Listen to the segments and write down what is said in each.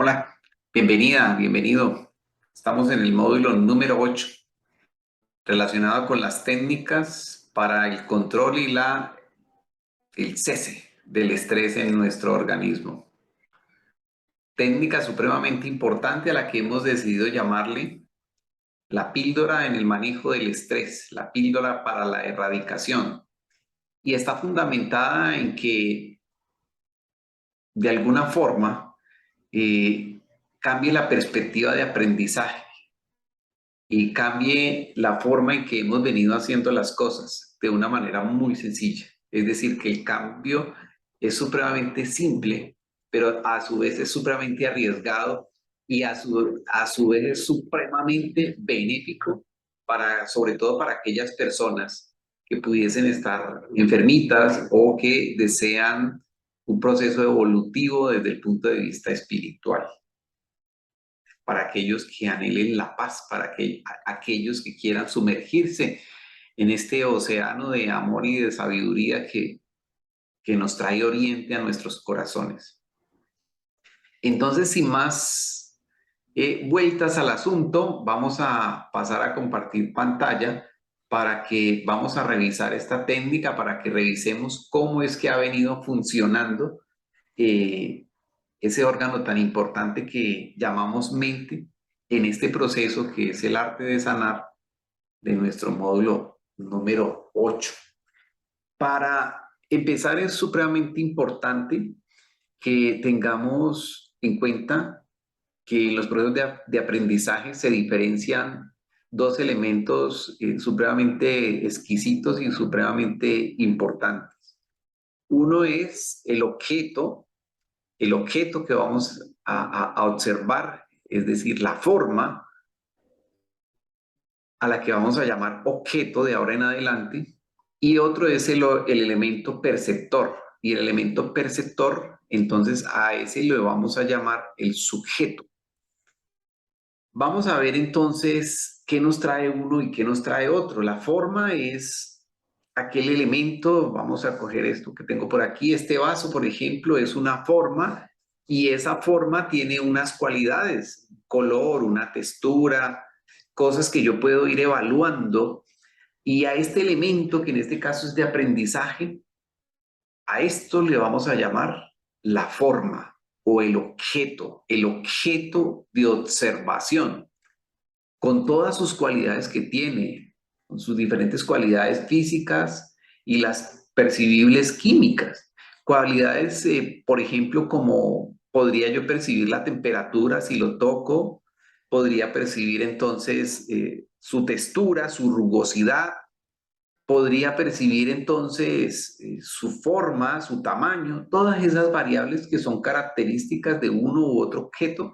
Hola, bienvenida, bienvenido. Estamos en el módulo número 8, relacionado con las técnicas para el control y el cese del estrés en nuestro organismo. Técnica supremamente importante a la que hemos decidido llamarle la píldora en el manejo del estrés, la píldora para la erradicación. Y está fundamentada en que, de alguna forma, cambie la perspectiva de aprendizaje y cambie la forma en que hemos venido haciendo las cosas de una manera muy sencilla. Es decir, que el cambio es supremamente simple, pero a su vez es supremamente arriesgado y a su vez es supremamente benéfico para, sobre todo para aquellas personas que pudiesen estar enfermitas o que desean un proceso evolutivo desde el punto de vista espiritual, para aquellos que anhelen la paz, aquellos que quieran sumergirse en este océano de amor y de sabiduría que nos trae oriente a nuestros corazones. Entonces, sin más vueltas al asunto, vamos a pasar a compartir pantalla para que vamos a revisar esta técnica, para que revisemos cómo es que ha venido funcionando ese órgano tan importante que llamamos mente en este proceso que es el arte de sanar de nuestro módulo número 8. Para empezar, es supremamente importante que tengamos en cuenta que en los procesos de aprendizaje se diferencian dos elementos supremamente exquisitos y supremamente importantes. Uno es el objeto que vamos a observar, es decir, la forma a la que vamos a llamar objeto de ahora en adelante, y otro es el elemento perceptor. Y el elemento perceptor, entonces a ese le vamos a llamar el sujeto. Vamos a ver entonces qué nos trae uno y qué nos trae otro. La forma es aquel elemento, vamos a coger esto que tengo por aquí, este vaso, por ejemplo, es una forma y esa forma tiene unas cualidades, color, una textura, cosas que yo puedo ir evaluando, y a este elemento, que en este caso es de aprendizaje, a esto le vamos a llamar la forma o el objeto de observación, con todas sus cualidades que tiene, con sus diferentes cualidades físicas y las percibibles químicas. Cualidades, por ejemplo, como podría yo percibir la temperatura si lo toco, podría percibir entonces su textura, su rugosidad, podría percibir entonces su forma, su tamaño, todas esas variables que son características de uno u otro objeto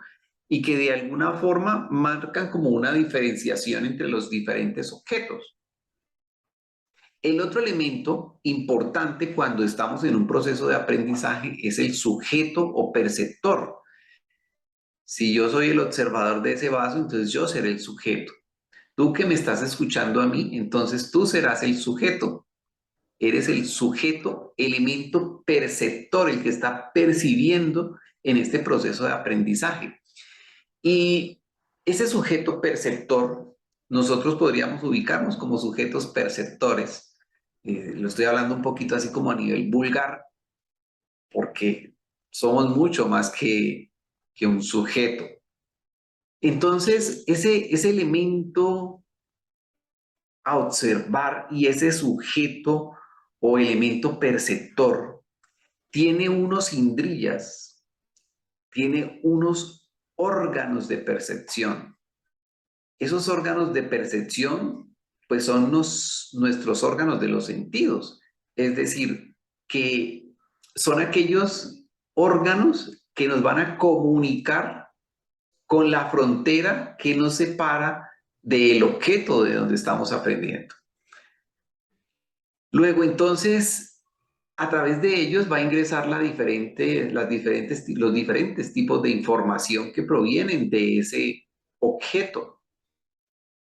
y que de alguna forma marcan como una diferenciación entre los diferentes objetos. El otro elemento importante cuando estamos en un proceso de aprendizaje es el sujeto o perceptor. Si yo soy el observador de ese vaso, entonces yo seré el sujeto. Tú que me estás escuchando a mí, entonces tú serás el sujeto. Eres el sujeto, elemento perceptor, el que está percibiendo en este proceso de aprendizaje. Y ese sujeto perceptor, nosotros podríamos ubicarnos como sujetos perceptores. Lo estoy hablando un poquito así como a nivel vulgar, porque somos mucho más que un sujeto. Entonces, ese elemento a observar y ese sujeto o elemento perceptor tiene unos indrillas, tiene unos órganos de percepción. Esos órganos de percepción, pues son nuestros órganos de los sentidos. Es decir, que son aquellos órganos que nos van a comunicar con la frontera que nos separa del objeto de donde estamos aprendiendo. Luego, entonces, a través de ellos va a ingresar los diferentes tipos de información que provienen de ese objeto.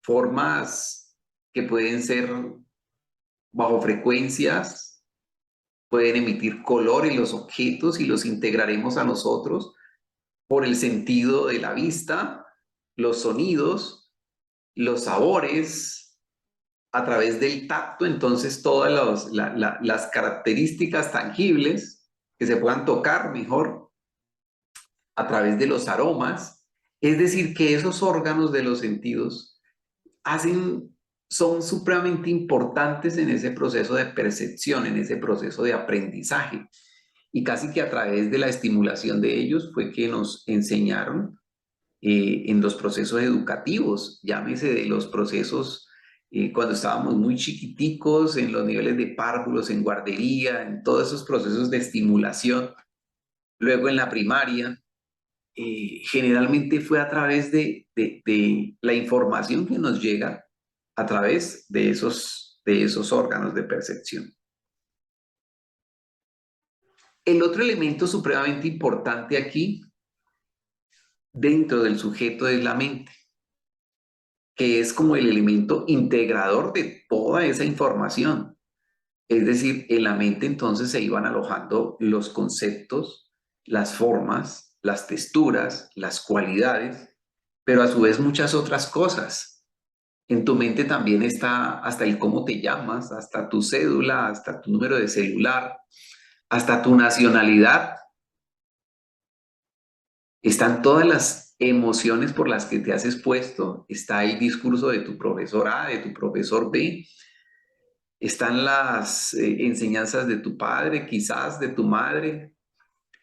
Formas que pueden ser bajo frecuencias, pueden emitir colores los objetos y los integraremos a nosotros. por el sentido de la vista, los sonidos, los sabores, a través del tacto, entonces todas las características tangibles que se puedan tocar mejor, a través de los aromas. Es decir, que esos órganos de los sentidos son supremamente importantes en ese proceso de percepción, en ese proceso de aprendizaje. Y casi que a través de la estimulación de ellos fue que nos enseñaron en los procesos educativos, llámese de los procesos cuando estábamos muy chiquiticos, en los niveles de párvulos, en guardería, en todos esos procesos de estimulación, luego en la primaria. Generalmente fue a través de la información que nos llega a través de esos órganos de percepción. El otro elemento supremamente importante aquí dentro del sujeto es la mente, que es como el elemento integrador de toda esa información. Es decir, en la mente entonces se iban alojando los conceptos, las formas, las texturas, las cualidades, pero a su vez muchas otras cosas. En tu mente también está hasta el cómo te llamas, hasta tu cédula, hasta tu número de celular, hasta tu nacionalidad. Están todas las emociones por las que te has expuesto, está el discurso de tu profesor A, de tu profesor B, están las enseñanzas de tu padre, quizás de tu madre,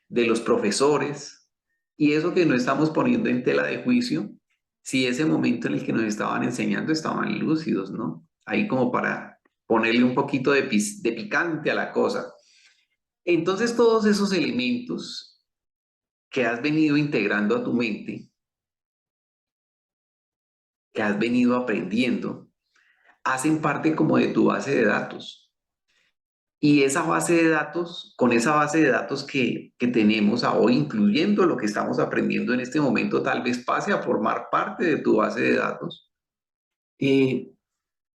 de los profesores, y eso que no estamos poniendo en tela de juicio, si ese momento en el que nos estaban enseñando estaban lúcidos, ¿no? Ahí como para ponerle un poquito de picante a la cosa. Entonces todos esos elementos que has venido integrando a tu mente, que has venido aprendiendo, hacen parte como de tu base de datos. Y esa base de datos, con esa base de datos que tenemos a hoy, incluyendo lo que estamos aprendiendo en este momento, tal vez pase a formar parte de tu base de datos. Eh,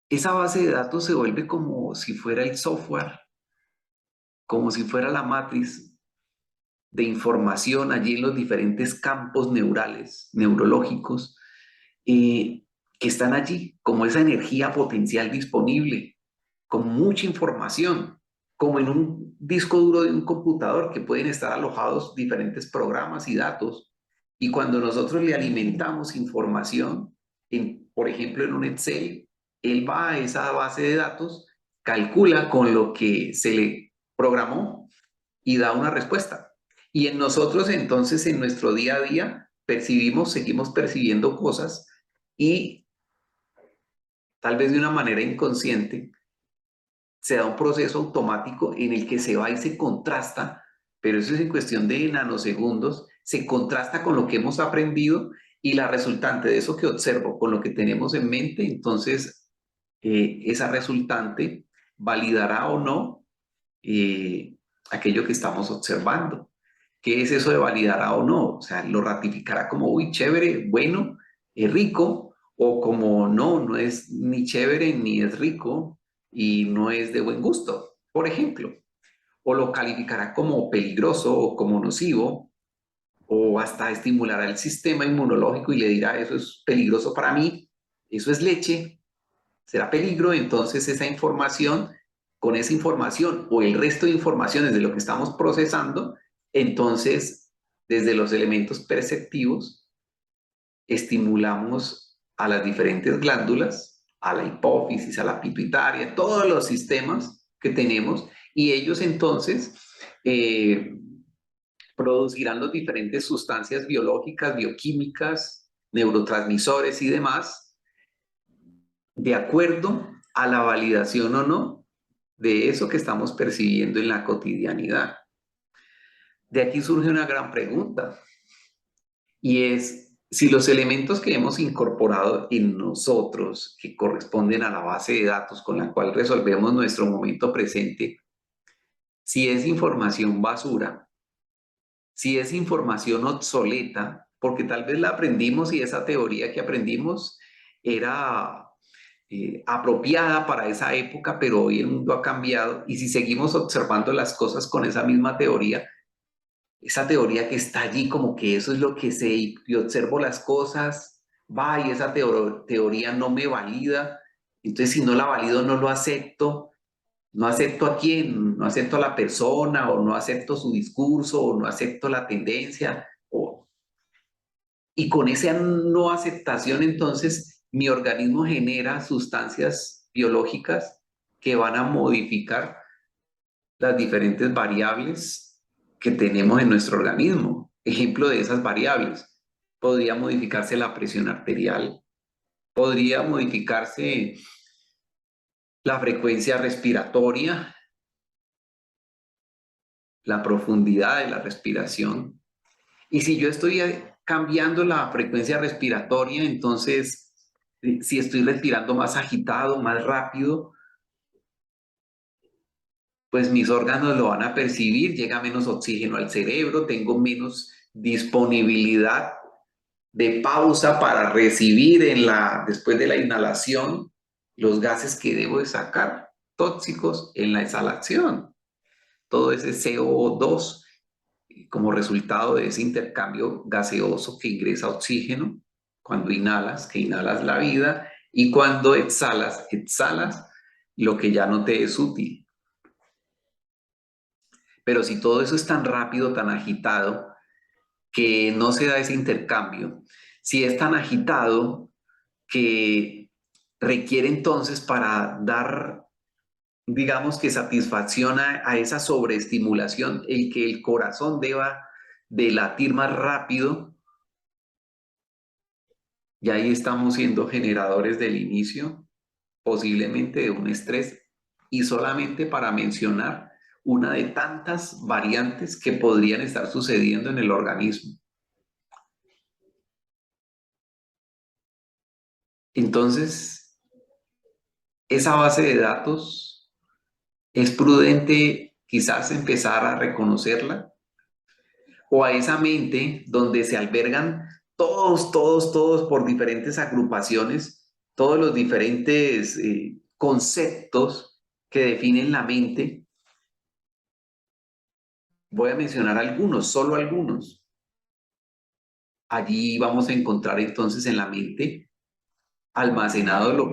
Esa base de datos se vuelve como si fuera el software, como si fuera la matriz de información allí en los diferentes campos neurales, neurológicos, que están allí, como esa energía potencial disponible, con mucha información, como en un disco duro de un computador que pueden estar alojados diferentes programas y datos. Y cuando nosotros le alimentamos información, por ejemplo en un Excel, él va a esa base de datos, calcula con lo que se le programó y da una respuesta. Y en nosotros entonces, en nuestro día a día, seguimos percibiendo cosas y tal vez de una manera inconsciente, se da un proceso automático en el que se va y se contrasta, pero eso es en cuestión de nanosegundos, se contrasta con lo que hemos aprendido y la resultante de eso que observo con lo que tenemos en mente, entonces esa resultante validará o no aquello que estamos observando. ¿Qué es eso de validará o no? O sea, lo ratificará como, uy, chévere, bueno, rico, o como no, no es ni chévere ni es rico y no es de buen gusto, por ejemplo. O lo calificará como peligroso o como nocivo, o hasta estimulará el sistema inmunológico y le dirá, eso es peligroso para mí, eso es leche, será peligro, entonces esa información, con esa información o el resto de informaciones de lo que estamos procesando, entonces desde los elementos perceptivos estimulamos a las diferentes glándulas, a la hipófisis, a la pituitaria, todos los sistemas que tenemos y ellos entonces producirán las diferentes sustancias biológicas, bioquímicas, neurotransmisores y demás de acuerdo a la validación o no de eso que estamos percibiendo en la cotidianidad. De aquí surge una gran pregunta y es si los elementos que hemos incorporado en nosotros, que corresponden a la base de datos con la cual resolvemos nuestro momento presente, si es información basura, si es información obsoleta, porque tal vez la aprendimos y esa teoría que aprendimos era apropiada para esa época, pero hoy el mundo ha cambiado y si seguimos observando las cosas con esa misma teoría, esa teoría que está allí, como que eso es lo que sé, y observo las cosas, va, y esa teoría no me valida, entonces si no la valido no lo acepto, no acepto a quién, no acepto a la persona, o no acepto su discurso, o no acepto la tendencia, y con esa no aceptación entonces mi organismo genera sustancias biológicas que van a modificar las diferentes variables que tenemos en nuestro organismo. Ejemplo de esas variables, podría modificarse la presión arterial, podría modificarse la frecuencia respiratoria, la profundidad de la respiración. Y si yo estoy cambiando la frecuencia respiratoria, entonces, si estoy respirando más agitado, más rápido, pues mis órganos lo van a percibir, llega menos oxígeno al cerebro, tengo menos disponibilidad de pausa para recibir después de la inhalación los gases que debo de sacar, tóxicos, en la exhalación. Todo ese CO2 como resultado de ese intercambio gaseoso que ingresa oxígeno cuando inhalas, que inhalas la vida, y cuando exhalas, exhalas lo que ya no te es útil. Pero si todo eso es tan rápido, tan agitado, que no se da ese intercambio, si es tan agitado que requiere entonces para dar, digamos que satisfacción a esa sobreestimulación, el que el corazón deba de latir más rápido, y ahí estamos siendo generadores del inicio, posiblemente de un estrés, y solamente para mencionar una de tantas variantes que podrían estar sucediendo en el organismo. Entonces, esa base de datos es prudente quizás empezar a reconocerla, o a esa mente donde se albergan todos por diferentes agrupaciones, todos los diferentes conceptos que definen la mente. Voy a mencionar algunos, solo algunos. Allí vamos a encontrar entonces en la mente almacenado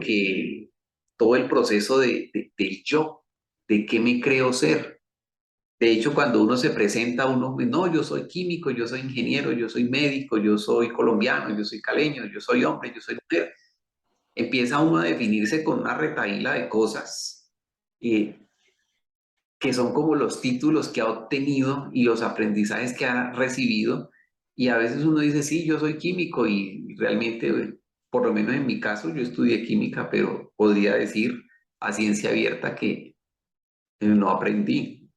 todo el proceso del yo, de qué me creo ser. De hecho, cuando uno se presenta, uno, no, yo soy químico, yo soy ingeniero, yo soy médico, yo soy colombiano, yo soy caleño, yo soy hombre, yo soy mujer. Empieza uno a definirse con una retahíla de cosas eh, que son como los títulos que ha obtenido y los aprendizajes que ha recibido. Y a veces uno dice, sí, yo soy químico y realmente, por lo menos en mi caso, yo estudié química, pero podría decir a ciencia abierta que no aprendí.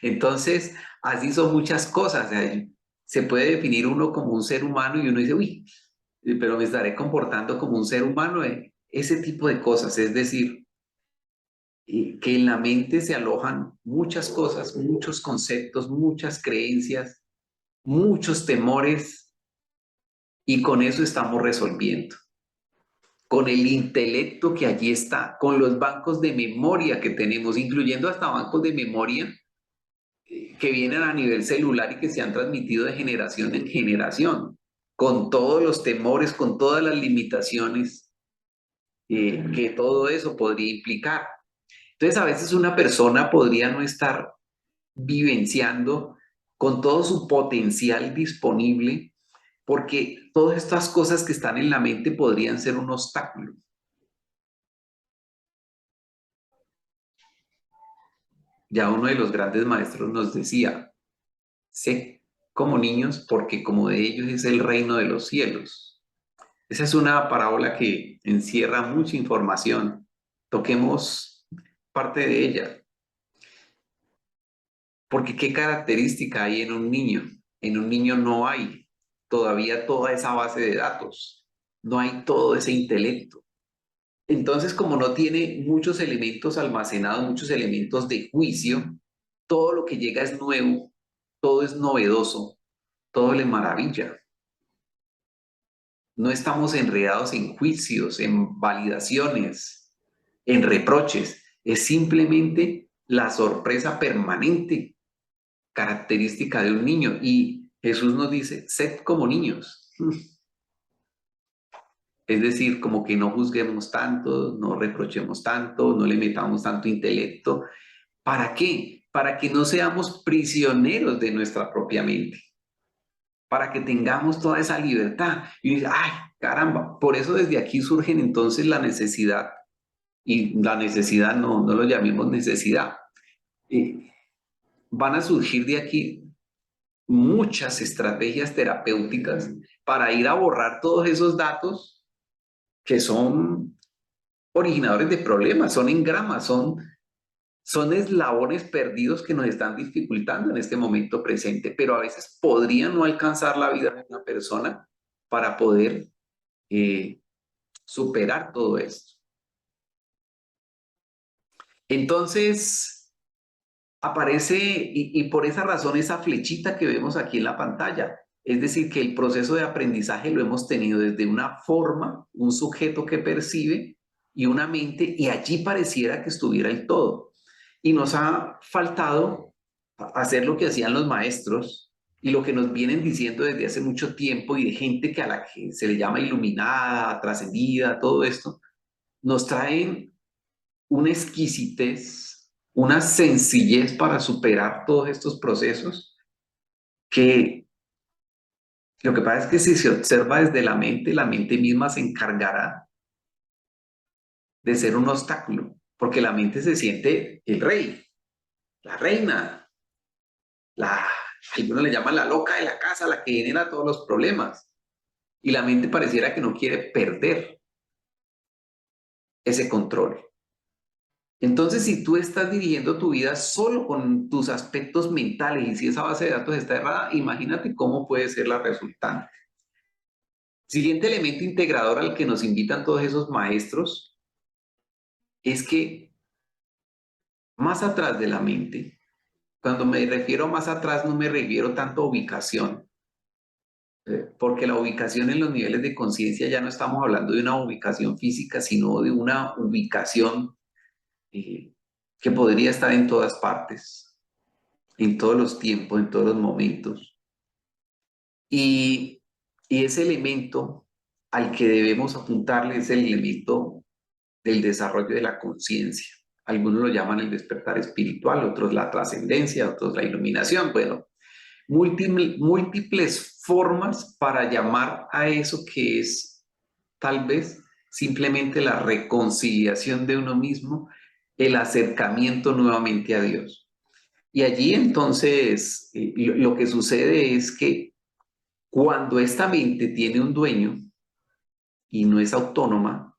Entonces, así son muchas cosas. O sea, se puede definir uno como un ser humano y uno dice, uy, pero me estaré comportando como un ser humano. Ese tipo de cosas, es decir, que en la mente se alojan muchas cosas, muchos conceptos, muchas creencias, muchos temores, y con eso estamos resolviendo. Con el intelecto que allí está, con los bancos de memoria que tenemos, incluyendo hasta bancos de memoria que vienen a nivel celular y que se han transmitido de generación en generación, con todos los temores, con todas las limitaciones que todo eso podría implicar. Entonces, a veces una persona podría no estar vivenciando con todo su potencial disponible, porque todas estas cosas que están en la mente podrían ser un obstáculo. Ya uno de los grandes maestros nos decía, sé como niños porque como de ellos es el reino de los cielos. Esa es una parábola que encierra mucha información. Toquemos parte de ella, porque ¿qué característica hay en un niño? En un niño no hay todavía toda esa base de datos, no hay todo ese intelecto. Entonces, como no tiene muchos elementos almacenados, muchos elementos de juicio, todo lo que llega es nuevo, todo es novedoso, todo le maravilla. No estamos enredados en juicios, en validaciones, en reproches. Es simplemente la sorpresa permanente característica de un niño. Y Jesús nos dice, sed como niños. Es decir, como que no juzguemos tanto, no reprochemos tanto, no le metamos tanto intelecto. ¿Para qué? Para que no seamos prisioneros de nuestra propia mente, para que tengamos toda esa libertad. Y dice, ay, caramba, por eso desde aquí surgen entonces la necesidad, y la necesidad no lo llamemos necesidad. Eh, Van a surgir de aquí muchas estrategias terapéuticas para ir a borrar todos esos datos que son originadores de problemas, son engramas, son eslabones perdidos que nos están dificultando en este momento presente, pero a veces podrían no alcanzar la vida de una persona para poder eh, superar todo esto. Entonces, aparece, y por esa razón, esa flechita que vemos aquí en la pantalla. Es decir, que el proceso de aprendizaje lo hemos tenido desde una forma, un sujeto que percibe y una mente, y allí pareciera que estuviera el todo. Y nos ha faltado hacer lo que hacían los maestros y lo que nos vienen diciendo desde hace mucho tiempo y de gente que a la que se le llama iluminada, trascendida, todo esto, nos traen una exquisitez, una sencillez para superar todos estos procesos que lo que pasa es que si se observa desde la mente misma se encargará de ser un obstáculo, porque la mente se siente el rey, la reina, la, algunos le llaman la loca de la casa, la que genera todos los problemas, y la mente pareciera que no quiere perder ese control. Entonces, si tú estás dirigiendo tu vida solo con tus aspectos mentales y si esa base de datos está errada, imagínate cómo puede ser la resultante. Siguiente elemento integrador al que nos invitan todos esos maestros es que más atrás de la mente, cuando me refiero más atrás no me refiero tanto a ubicación, porque la ubicación en los niveles de conciencia ya no estamos hablando de una ubicación física, sino de una ubicación eh, que podría estar en todas partes, en todos los tiempos, en todos los momentos. Y, y ese elemento al que debemos apuntarle es el elemento del desarrollo de la conciencia. Algunos lo llaman el despertar espiritual, otros la trascendencia, otros la iluminación. Bueno, múltiples formas para llamar a eso que es tal vez simplemente la reconciliación de uno mismo, el acercamiento nuevamente a Dios. Y allí entonces lo que sucede es que cuando esta mente tiene un dueño y no es autónoma,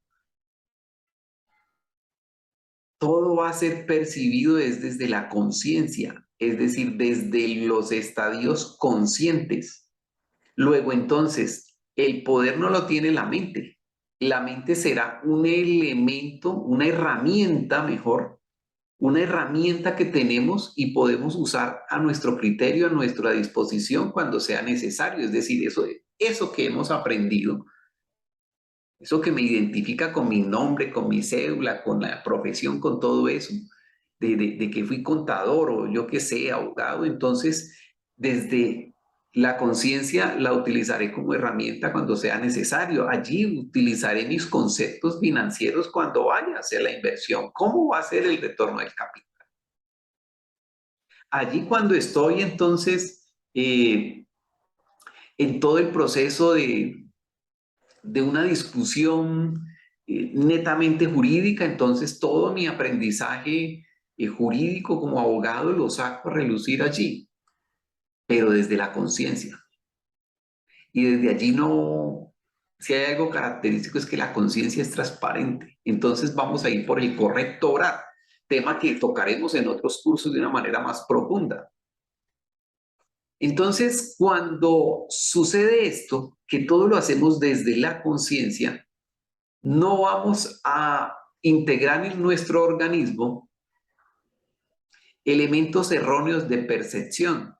todo va a ser percibido desde la conciencia, es decir, desde los estadios conscientes. Luego entonces, el poder no lo tiene la mente. La mente será un elemento, una herramienta mejor, una herramienta que tenemos y podemos usar a nuestro criterio, a nuestra disposición cuando sea necesario. Es decir, eso que hemos aprendido, eso que me identifica con mi nombre, con mi cédula, con la profesión, con todo eso, de que fui contador o yo que sé, abogado, entonces desde la conciencia la utilizaré como herramienta cuando sea necesario. Allí utilizaré mis conceptos financieros cuando vaya a hacer la inversión. ¿Cómo va a ser el retorno del capital? Allí cuando estoy entonces en todo el proceso de una discusión netamente jurídica, entonces todo mi aprendizaje jurídico como abogado lo saco a relucir allí, pero desde la conciencia. Y desde allí no, si hay algo característico es que la conciencia es transparente. Entonces vamos a ir por el correcto obrar, tema que tocaremos en otros cursos de una manera más profunda. Entonces, cuando sucede esto, que todo lo hacemos desde la conciencia, no vamos a integrar en nuestro organismo elementos erróneos de percepción,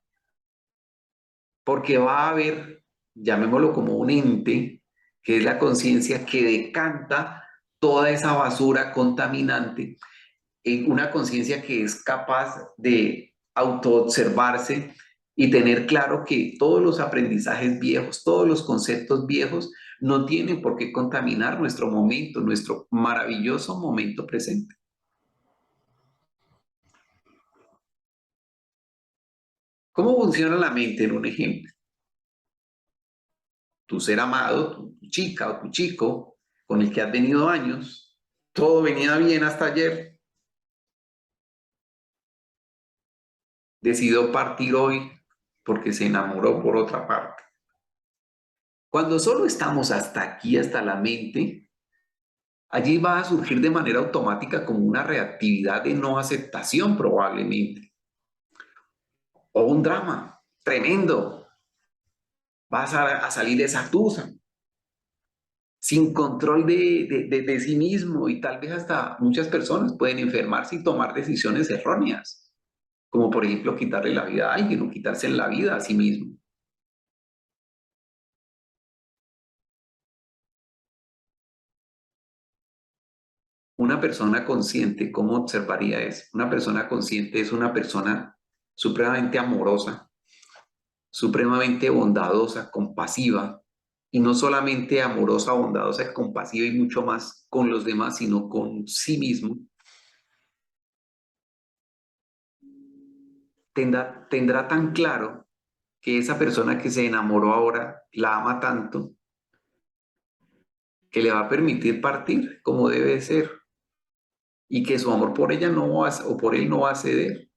porque va a haber, llamémoslo como un ente, que es la conciencia que decanta toda esa basura contaminante en una conciencia que es capaz de autoobservarse y tener claro que todos los aprendizajes viejos, todos los conceptos viejos no tienen por qué contaminar nuestro momento, nuestro maravilloso momento presente. ¿Cómo funciona la mente en un ejemplo? Tu ser amado, tu chica o tu chico con el que has venido años, todo venía bien hasta ayer, decidió partir hoy porque se enamoró por otra parte. Cuando solo estamos hasta aquí, hasta la mente, allí va a surgir de manera automática como una reactividad de no aceptación probablemente, o un drama tremendo. Vas a salir esa tusa, sin control de sí mismo y tal vez hasta muchas personas pueden enfermarse y tomar decisiones erróneas, como por ejemplo quitarle la vida a alguien o quitarse la vida a sí mismo. Una persona consciente, ¿cómo observaría eso? Una persona consciente es una persona supremamente amorosa, supremamente bondadosa, compasiva, y no solamente amorosa, bondadosa, compasiva y mucho más con los demás, sino con sí mismo. Tendrá tan claro que esa persona que se enamoró ahora la ama tanto que le va a permitir partir como debe ser y que su amor por ella no va o por él no va a ceder,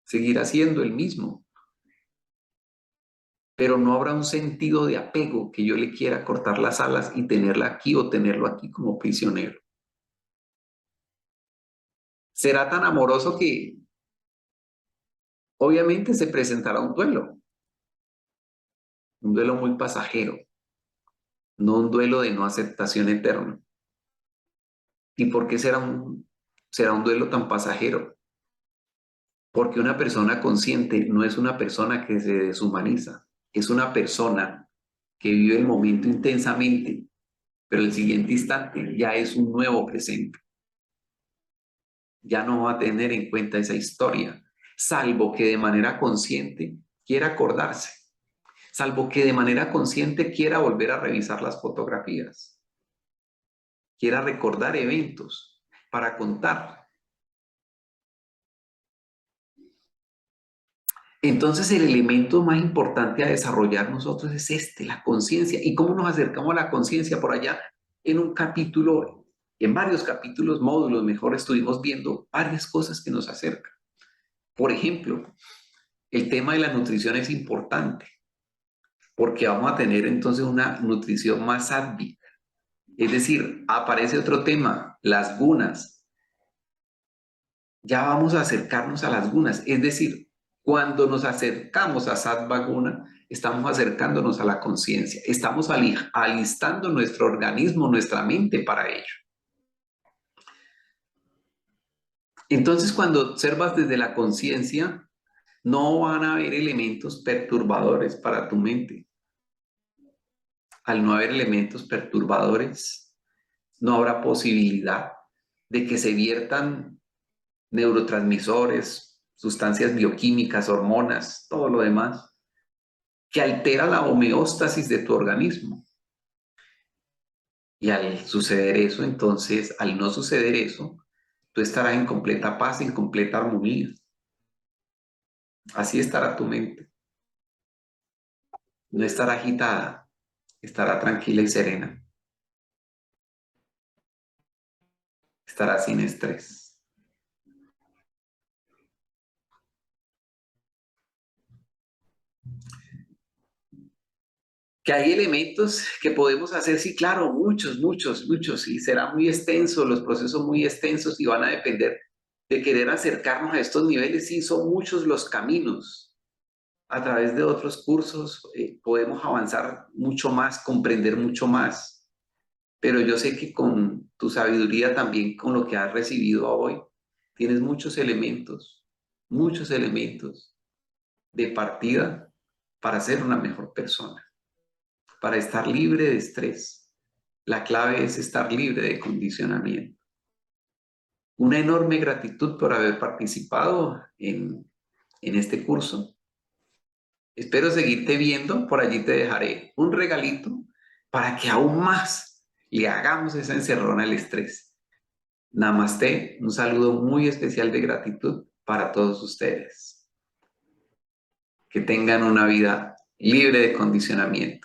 seguirá siendo el mismo, pero no habrá un sentido de apego que yo le quiera cortar las alas y tenerla aquí o tenerlo aquí como prisionero. Será tan amoroso que obviamente se presentará un duelo muy pasajero, no un duelo de no aceptación eterna. ¿Y por qué será un duelo tan pasajero? Porque una persona consciente no es una persona que se deshumaniza, es una persona que vive el momento intensamente, pero el siguiente instante ya es un nuevo presente. Ya no va a tener en cuenta esa historia, salvo que de manera consciente quiera acordarse, salvo que de manera consciente quiera volver a revisar las fotografías, quiera recordar eventos para contar. Entonces el elemento más importante a desarrollar nosotros es este, la conciencia. ¿Y cómo nos acercamos a la conciencia? Por allá en un capítulo, en varios capítulos, módulos, mejor, estuvimos viendo varias cosas que nos acercan. Por ejemplo, el tema de la nutrición es importante porque vamos a tener entonces una nutrición más sádvica. Es decir, aparece otro tema, las gunas. Ya vamos a acercarnos a las gunas. Es decir, cuando nos acercamos a Sattva Guna, estamos acercándonos a la conciencia. Estamos alistando nuestro organismo, nuestra mente para ello. Entonces, cuando observas desde la conciencia, no van a haber elementos perturbadores para tu mente. Al no haber elementos perturbadores, no habrá posibilidad de que se viertan neurotransmisores, sustancias bioquímicas, hormonas, todo lo demás, que altera la homeostasis de tu organismo. Y al suceder eso, entonces, al no suceder eso, tú estarás en completa paz, en completa armonía. Así estará tu mente. No estará agitada, estará tranquila y serena. Estará sin estrés. Que hay elementos que podemos hacer, sí, claro, muchos, muchos, muchos, y será muy extenso, los procesos muy extensos y van a depender de querer acercarnos a estos niveles, sí, son muchos los caminos. A través de otros cursos podemos avanzar mucho más, comprender mucho más, pero yo sé que con tu sabiduría también, con lo que has recibido hoy, tienes muchos elementos de partida para ser una mejor persona, para estar libre de estrés. La clave es estar libre de condicionamiento. Una enorme gratitud por haber participado en en este curso. Espero seguirte viendo, por allí te dejaré un regalito para que aún más le hagamos esa encerrona al estrés. Namaste, un saludo muy especial de gratitud para todos ustedes. Que tengan una vida libre de condicionamiento.